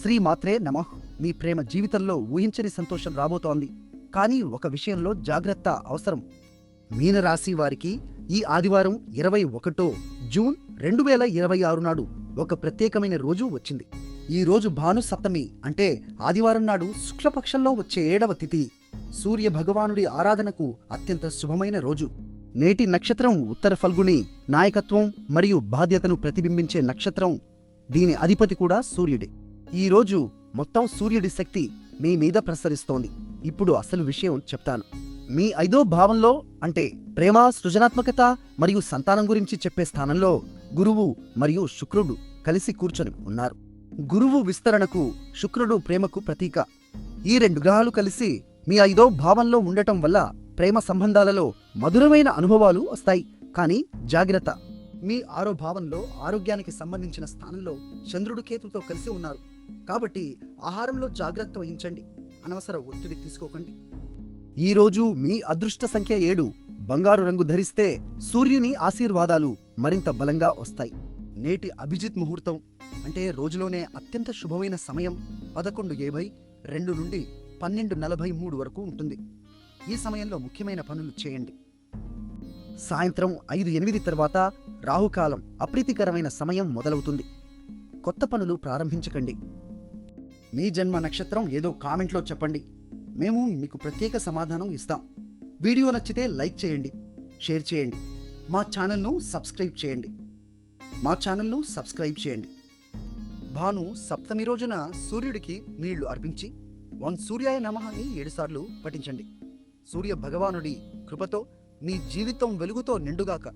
శ్రీమాత్రే నమః. మీ ప్రేమ జీవితంలో ఊహించని సంతోషం రాబోతోంది. కానీ ఒక విషయంలో జాగ్రత్త అవసరం. మీనరాశి వారికి ఈ ఆదివారం 21 జూన్ 2026 నాడు ఒక ప్రత్యేకమైన రోజు వచ్చింది. ఈ రోజు భాను సప్తమి అంటే ఆదివారం నాడు శుక్లపక్షంలో వచ్చే 7వ తిథి. సూర్య భగవానుడి ఆరాధనకు అత్యంత శుభమైన రోజు. నేటి నక్షత్రం ఉత్తర ఫల్గుని. నాయకత్వం మరియు బాధ్యతను ప్రతిబింబించే నక్షత్రం. దీని అధిపతి కూడా సూర్యుడే. ఈ రోజు మొత్తం సూర్యుడి శక్తి మీ మీద ప్రసరిస్తోంది. ఇప్పుడు అసలు విషయం చెప్తాను. మీ 5వ భావంలో అంటే ప్రేమ, సృజనాత్మకత మరియు సంతానం గురించి చెప్పే స్థానంలో గురువు మరియు శుక్రుడు కలిసి కూర్చొని ఉన్నారు. గురువు విస్తరణకు, శుక్రుడు ప్రేమకు ప్రతీక. ఈ 2 గ్రహాలు కలిసి మీ 5వ భావంలో ఉండటం వల్ల ప్రేమ సంబంధాలలో మధురమైన అనుభవాలు వస్తాయి. కానీ జాగ్రత్త, మీ 6వ భావంలో ఆరోగ్యానికి సంబంధించిన స్థానంలో చంద్రుడు కేతుతో కలిసి ఉన్నారు. కాబట్టి ఆహారంలో జాగ్రత్త వహించండి. అనవసర ఒత్తిడి తీసుకోకండి. ఈ రోజు మీ అదృష్ట సంఖ్య 7. బంగారు రంగు ధరిస్తే సూర్యుని ఆశీర్వాదాలు మరింత బలంగా వస్తాయి. నేటి అభిజిత్ ముహూర్తం అంటే రోజులోనే అత్యంత శుభమైన సమయం 11:52 నుండి 12:43 వరకు ఉంటుంది. ఈ సమయంలో ముఖ్యమైన పనులు చేయండి. సాయంత్రం 5:08 తర్వాత రాహుకాలం, అప్రీతికరమైన సమయం మొదలవుతుంది. కొత్త పనులు ప్రారంభించకండి. మీ జన్మ నక్షత్రం ఏదో కామెంట్లో చెప్పండి. మేము మీకు ప్రత్యేక సమాధానం ఇస్తాం. వీడియో నచ్చితే లైక్ చేయండి, షేర్ చేయండి. మా ఛానల్ను సబ్స్క్రైబ్ చేయండి. భాను సప్తమి రోజున సూర్యుడికి నీళ్లు అర్పించి ఓం సూర్యాయ నమః అని 7 సార్లు పఠించండి. సూర్య భగవానుడి కృపతో మీ జీవితం వెలుగుతో నిండుగాక.